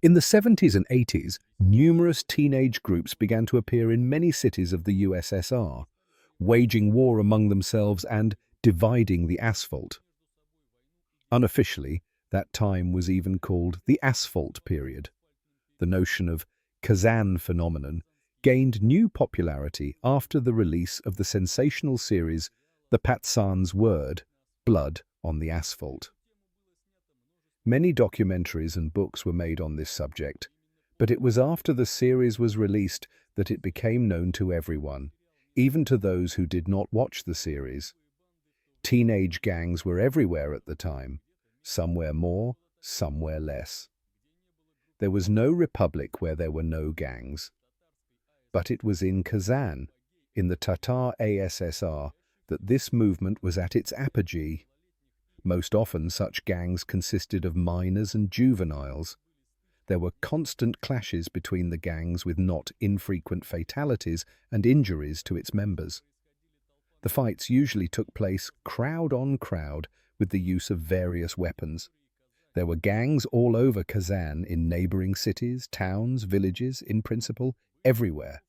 In the 70s and 80s, numerous teenage groups began to appear in many cities of the USSR, waging war among themselves and dividing the asphalt. Unofficially, that time was even called the asphalt period. The notion of Kazan phenomenon gained new popularity after the release of the sensational series The Patsan's Word, Blood on the Asphalt. Many documentaries and books were made on this subject, but it was after the series was released that it became known to everyone, even to those who did not watch the series. Teenage gangs were everywhere at the time, somewhere more, somewhere less. There was no republic where there were no gangs. But it was in Kazan, in the Tatar ASSR, that this movement was at its apogee. Most often such gangs consisted of minors and juveniles. There were constant clashes between the gangs with not infrequent fatalities and injuries to its members. The fights usually took place crowd on crowd with the use of various weapons. There were gangs all over Kazan in neighboring cities, towns, villages, in principle, everywhere.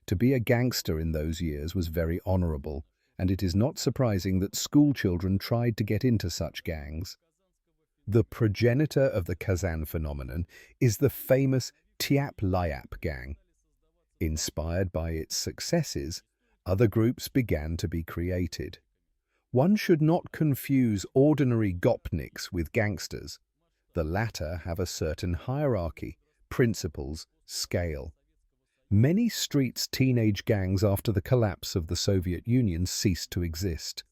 To be a gangster in those years was very honorable, and it is not surprising that schoolchildren tried to get into such gangs. The progenitor of the Kazan phenomenon is the famous Tyap-Lyap gang. Inspired by its successes, other groups began to be created. One should not confuse ordinary gopniks with gangsters. The latter have a certain hierarchy, principles, scale. Many streets teenage gangs after the collapse of the Soviet Union ceased to exist.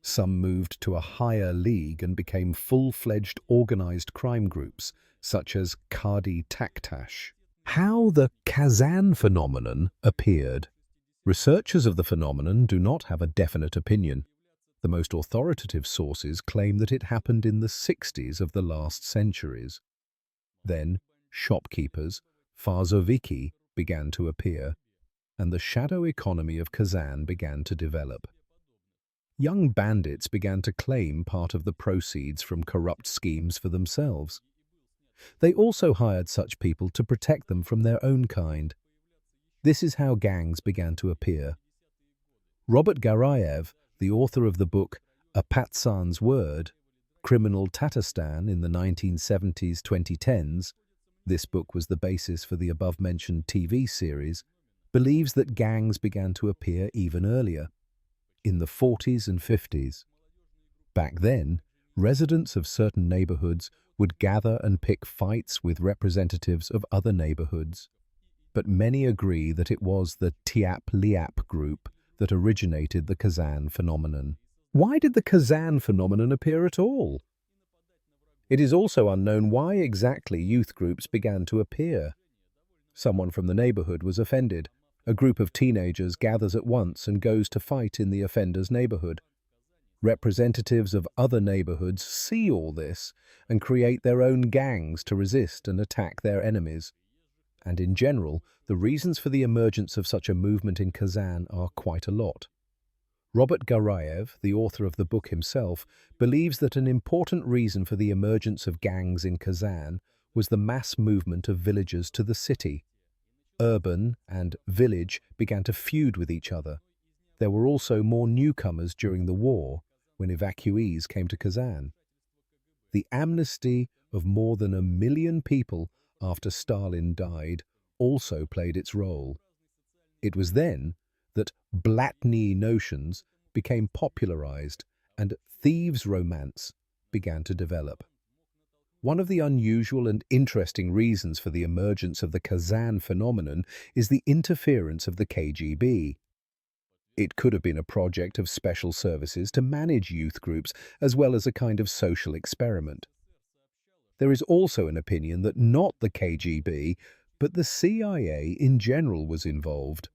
Some moved to a higher league and became full-fledged organized crime groups, such as Kadi Taktash. How the Kazan phenomenon appeared. Researchers of the phenomenon do not have a definite opinion. The most authoritative sources claim that it happened in the 60s of the last centuries. Then, shopkeepers, farzoviki, began to appear, and the shadow economy of Kazan began to develop. Young bandits began to claim part of the proceeds from corrupt schemes for themselves. They also hired such people to protect them from their own kind. This is how gangs began to appear. Robert Garayev, the author of the book A Patsan's Word, Criminal Tatarstan in the 1970s-2010s, this book was the basis for the above-mentioned TV series, believes that gangs began to appear even earlier, in the 40s and 50s. Back then, residents of certain neighborhoods would gather and pick fights with representatives of other neighborhoods. But many agree that it was the Tyap-Lyap group that originated the Kazan phenomenon. Why did the Kazan phenomenon appear at all? It is also unknown why exactly youth groups began to appear. Someone from the neighborhood was offended. A group of teenagers gathers at once and goes to fight in the offender's neighborhood. Representatives of other neighborhoods see all this and create their own gangs to resist and attack their enemies. And in general, the reasons for the emergence of such a movement in Kazan are quite a lot. Robert Garayev, the author of the book himself, believes that an important reason for the emergence of gangs in Kazan was the mass movement of villagers to the city. Urban and village began to feud with each other. There were also more newcomers during the war, when evacuees came to Kazan. The amnesty of more than 1 million people after Stalin died also played its role. It was then that Blatny notions became popularized and thieves' romance began to develop. One of the unusual and interesting reasons for the emergence of the Kazan phenomenon is the interference of the KGB. It could have been a project of special services to manage youth groups as well as a kind of social experiment. There is also an opinion that not the KGB, but the CIA in general was involved.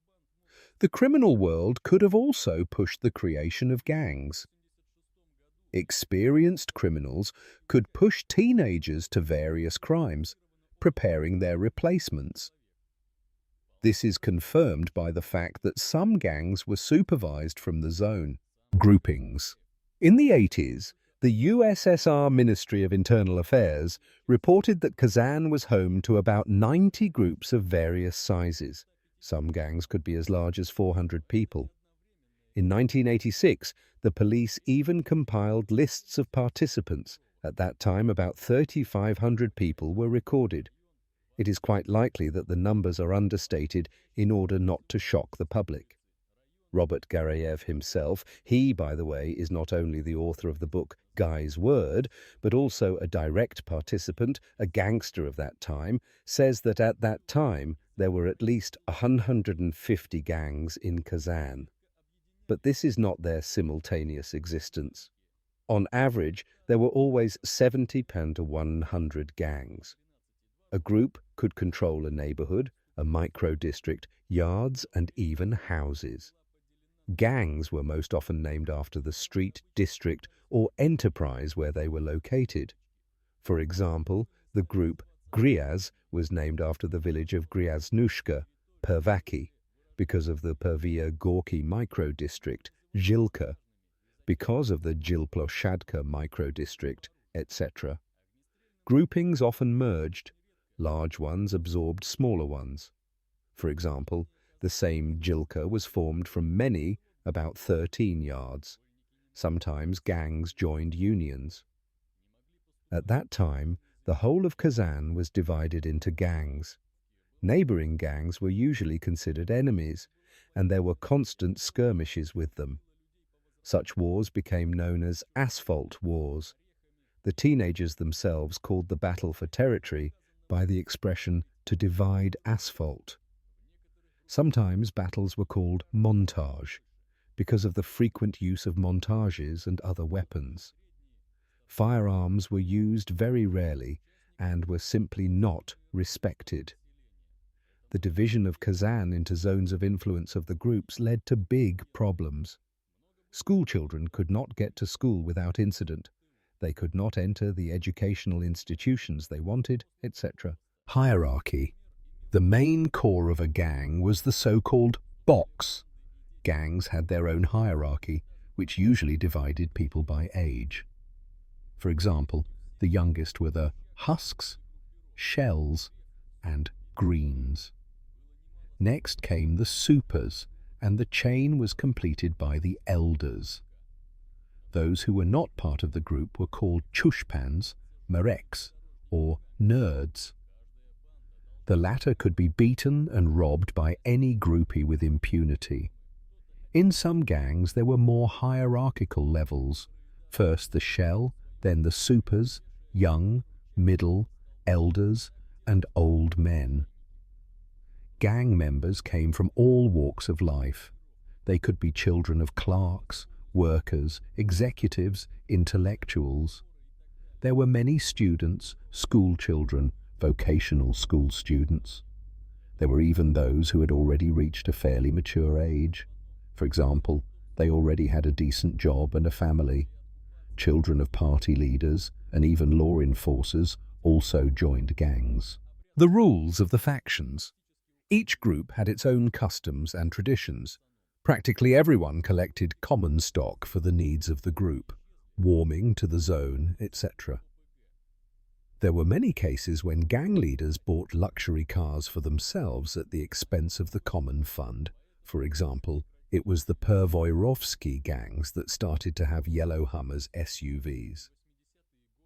The criminal world could have also pushed the creation of gangs. Experienced criminals could push teenagers to various crimes, preparing their replacements. This is confirmed by the fact that some gangs were supervised from the zone. Groupings. In the 80s, The USSR Ministry of Internal Affairs reported that Kazan was home to about 90 groups of various sizes. Some gangs could be as large as 400 people. In 1986, the police even compiled lists of participants. At that time, about 3,500 people were recorded. It is quite likely that the numbers are understated in order not to shock the public. Robert Garayev himself, he, by the way, is not only the author of the book Guy's Word, but also a direct participant, a gangster of that time, says that at that time there were at least 150 gangs in Kazan. But this is not their simultaneous existence. On average, there were always 70 to 100 gangs. A group could control a neighborhood, a micro-district, yards, and even houses. Gangs were most often named after the street, district, or enterprise where they were located. For example, the group Gryaz was named after the village of Gryaznushka, Pervaki, because of the Pervia Gorky micro-district, Zhilka, because of the Zhilploshadka micro-district, etc. Groupings often merged. Large ones absorbed smaller ones. For example, the same Zhilka was formed from many, about 13 yards. Sometimes gangs joined unions. At that time, the whole of Kazan was divided into gangs. Neighboring gangs were usually considered enemies, and there were constant skirmishes with them. Such wars became known as asphalt wars. The teenagers themselves called the battle for territory by the expression to divide asphalt. Sometimes battles were called montage, because of the frequent use of montages and other weapons. Firearms were used very rarely and were simply not respected. The division of Kazan into zones of influence of the groups led to big problems. School children could not get to school without incident. They could not enter the educational institutions they wanted, etc. Hierarchy. The main core of a gang was the so-called box. Gangs had their own hierarchy, which usually divided people by age. For example, the youngest were the husks, shells, and greens. Next came the supers, and the chain was completed by the elders. Those who were not part of the group were called chushpans, mareks, or nerds. The latter could be beaten and robbed by any groupie with impunity. In some gangs there were more hierarchical levels. First the shell, then the supers, young, middle, elders, and old men. Gang members came from all walks of life. They could be children of clerks, workers, executives, intellectuals. There were many students, school children, vocational school students. There were even those who had already reached a fairly mature age. For example, they already had a decent job and a family. Children of party leaders and even law enforcers also joined gangs. The rules of the factions. Each group had its own customs and traditions. Practically everyone collected common stock for the needs of the group, warming to the zone, etc. There were many cases when gang leaders bought luxury cars for themselves at the expense of the common fund. For example, it was the Pervoyrovsky gangs that started to have yellow Hummers SUVs.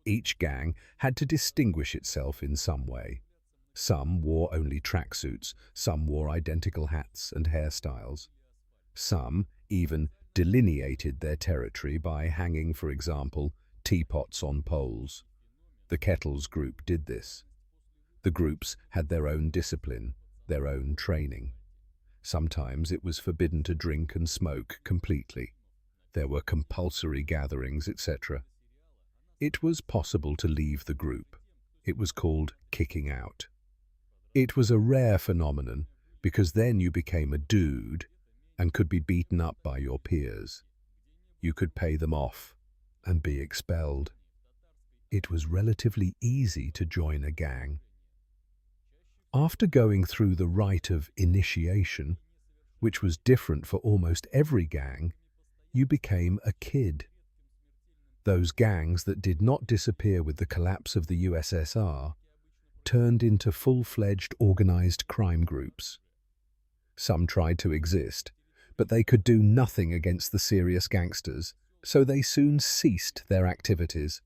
Each gang had to distinguish itself in some way. Some wore only tracksuits, some wore identical hats and hairstyles. Some even delineated their territory by hanging, for example, teapots on poles. The Kettles group did this. The groups had their own discipline, their own training. Sometimes it was forbidden to drink and smoke completely. There were compulsory gatherings, etc. It was possible to leave the group. It was called kicking out. It was a rare phenomenon because then you became a dude and could be beaten up by your peers. You could pay them off and be expelled. It was relatively easy to join a gang. After going through the rite of initiation, which was different for almost every gang, you became a kid. Those gangs that did not disappear with the collapse of the USSR turned into full-fledged organized crime groups. Some tried to exist, but they could do nothing against the serious gangsters, so they soon ceased their activities.